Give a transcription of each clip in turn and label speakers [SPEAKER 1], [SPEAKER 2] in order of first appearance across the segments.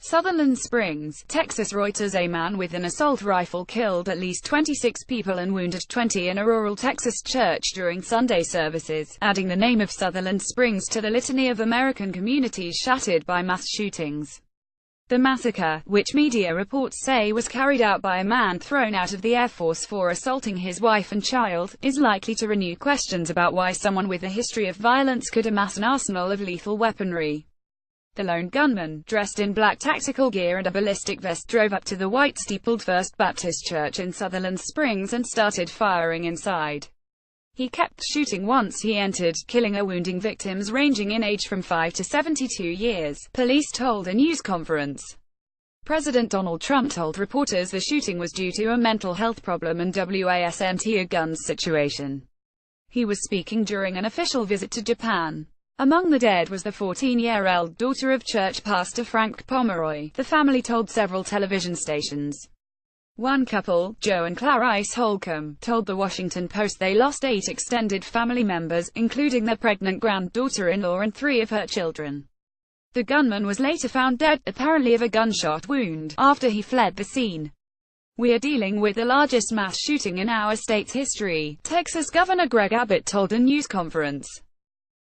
[SPEAKER 1] Sutherland Springs, Texas. Reuters. A man with an assault rifle killed at least 26 people and wounded 20 in a rural Texas church during Sunday services, adding the name of Sutherland Springs to the litany of American communities shattered by mass shootings. The massacre, which media reports say was carried out by a man thrown out of the Air Force for assaulting his wife and child, is likely to renew questions about why someone with a history of violence could amass an arsenal of lethal weaponry. The lone gunman, dressed in black tactical gear and a ballistic vest, drove up to the white-steepled First Baptist Church in Sutherland Springs and started firing inside. He kept shooting once he entered, killing or wounding victims ranging in age from 5 to 72 years, police told a news conference. President Donald Trump told reporters the shooting was due to a mental health problem and wasn't a guns situation. He was speaking during an official visit to Japan. Among the dead was the 14-year-old daughter of church pastor Frank Pomeroy, the family told several television stations. One couple, Joe and Clarice Holcomb, told the Washington Post they lost 8 extended family members, including their pregnant granddaughter-in-law and 3 of her children. The gunman was later found dead, apparently of a gunshot wound, after he fled the scene. "We are dealing with the largest mass shooting in our state's history," Texas Governor Greg Abbott told a news conference.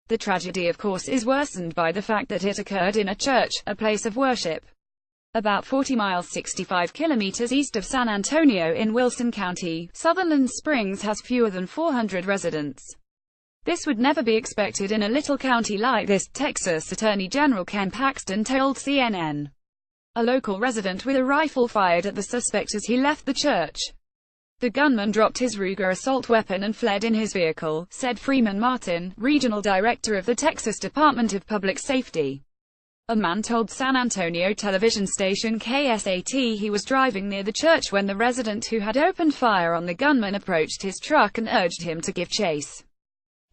[SPEAKER 1] The tragedy, of course, is worsened by the fact that it occurred in a church, a place of worship, about 40 miles 65 kilometers east of San Antonio in Wilson County. Sutherland Springs has fewer than 400 residents. This would never be expected in a little county like this, Texas Attorney General Ken Paxton told CNN. A local resident with a rifle fired at the suspect as he left the church. The gunman dropped his Ruger assault weapon and fled in his vehicle, said Freeman Martin, regional director of the Texas Department of Public Safety. A man told San Antonio television station KSAT he was driving near the church when the resident who had opened fire on the gunman approached his truck and urged him to give chase.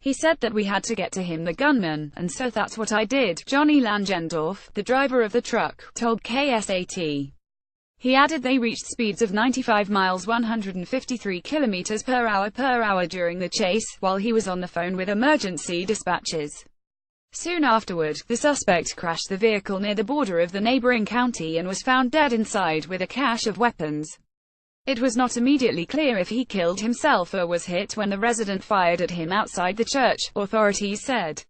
[SPEAKER 1] He said that we had to get to him, the gunman, and so that's what I did. Johnny Langendorf, the driver of the truck, told KSAT. He added they reached speeds of 95 miles 153 kilometers per hour during the chase, while he was on the phone with emergency dispatches. Soon afterward, the suspect crashed the vehicle near the border of the neighboring county and was found dead inside with a cache of weapons. It was not immediately clear if he killed himself or was hit when the resident fired at him outside the church, authorities said.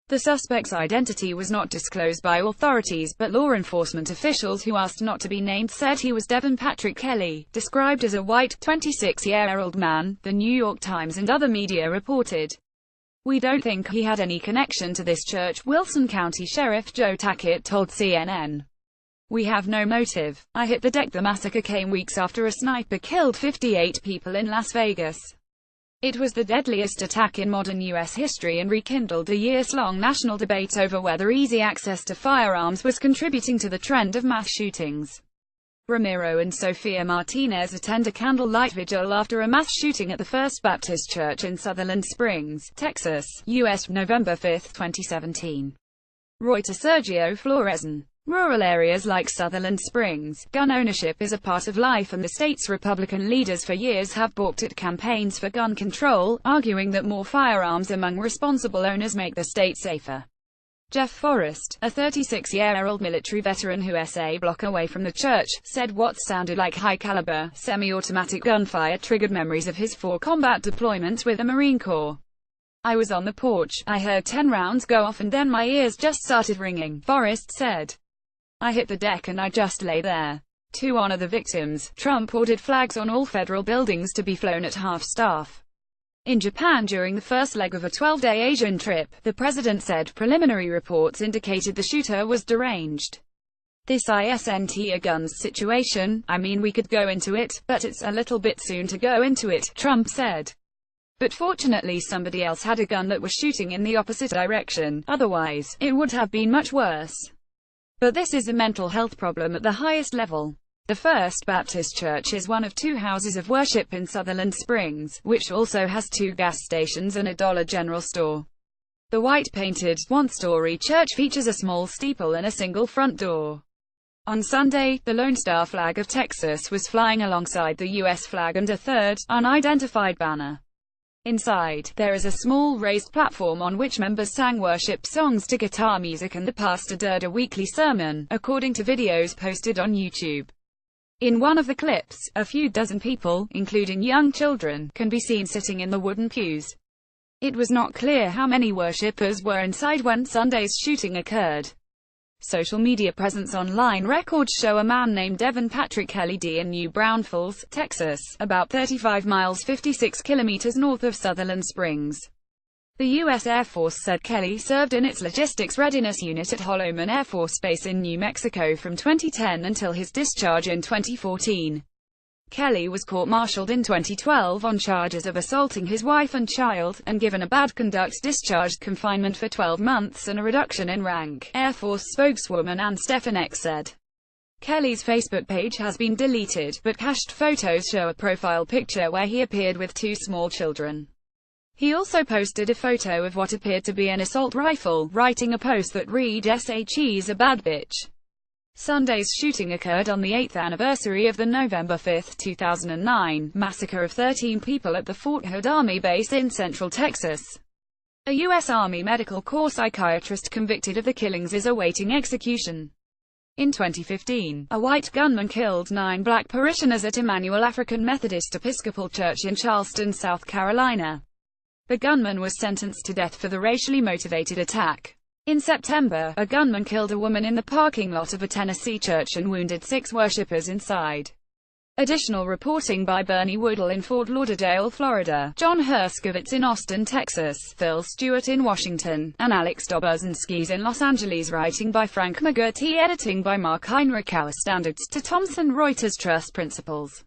[SPEAKER 1] The suspect's identity was not disclosed by authorities, but law enforcement officials who asked not to be named said he was Devin Patrick Kelly, described as a white, 26-year-old man, the New York Times and other media reported. "We don't think he had any connection to this church," Wilson County Sheriff Joe Tackett told CNN. "We have no motive. I hit the deck." The massacre came weeks after a sniper killed 58 people in Las Vegas. It was the deadliest attack in modern U.S. history and rekindled a years-long national debate over whether easy access to firearms was contributing to the trend of mass shootings. Ramiro and Sofia Martinez attend a candlelight vigil after a mass shooting at the First Baptist Church in Sutherland Springs, Texas, U.S. November 5, 2017. Reuters. Sergio Flores. In rural areas like Sutherland Springs, gun ownership is a part of life, and the state's Republican leaders for years have balked at campaigns for gun control, arguing that more firearms among responsible owners make the state safer. Jeff Forrest, a 36-year-old military veteran who is a block away from the church, said what sounded like high-caliber, semi-automatic gunfire triggered memories of his combat deployment with the Marine Corps. "I was on the porch, I heard 10 rounds go off and then my ears just started ringing," Forrest said. "I hit the deck and I just lay there." To honor the victims, Trump ordered flags on all federal buildings to be flown at half-staff. In Japan during the first leg of a 12-day Asian trip, the president said preliminary reports indicated the shooter was deranged. "This isn't a guns situation, I mean we could go into it, but it's a little bit soon to go into it," Trump said. "But fortunately somebody else had a gun that was shooting in the opposite direction, otherwise, it would have been much worse. But this is a mental health problem at the highest level." The First Baptist Church is one of 2 houses of worship in Sutherland Springs, which also has 2 gas stations and a Dollar General store. The white-painted, one-story church features a small steeple and a single front door. On Sunday, the Lone Star flag of Texas was flying alongside the U.S. flag and a third, unidentified banner. Inside, there is a small raised platform on which members sang worship songs to guitar music and the pastor did a weekly sermon, according to videos posted on YouTube. In one of the clips, a few dozen people, including young children, can be seen sitting in the wooden pews. It was not clear how many worshippers were inside when Sunday's shooting occurred. Social media presence online records show a man named Devin Patrick Kelly in New Braunfels, Texas, about 35 miles 56 kilometers north of Sutherland Springs. The U.S. Air Force said Kelly served in its Logistics Readiness Unit at Holloman Air Force Base in New Mexico from 2010 until his discharge in 2014. Kelly was court-martialed in 2012 on charges of assaulting his wife and child, and given a bad conduct discharge, confinement for 12 months and a reduction in rank, Air Force spokeswoman Ann Stefanek said. Kelly's Facebook page has been deleted, but cached photos show a profile picture where he appeared with two small children. He also posted a photo of what appeared to be an assault rifle, writing a post that read, "She's a bad bitch." Sunday's shooting occurred on the 8th anniversary of the November 5, 2009, massacre of 13 people at the Fort Hood Army Base in Central Texas. A U.S. Army Medical Corps psychiatrist convicted of the killings is awaiting execution. In 2015, a white gunman killed 9 black parishioners at Emmanuel African Methodist Episcopal Church in Charleston, South Carolina. The gunman was sentenced to death for the racially motivated attack. In September, a gunman killed a woman in the parking lot of a Tennessee church and wounded 6 worshippers inside. Additional reporting by Bernie Woodle in Fort Lauderdale, Florida, John Herskovitz in Austin, Texas, Phil Stewart in Washington, and Alex Dobrzynski's in Los Angeles. Writing by Frank McGurty, editing by Mark Heinrich. Our standards to Thomson Reuters Trust Principles.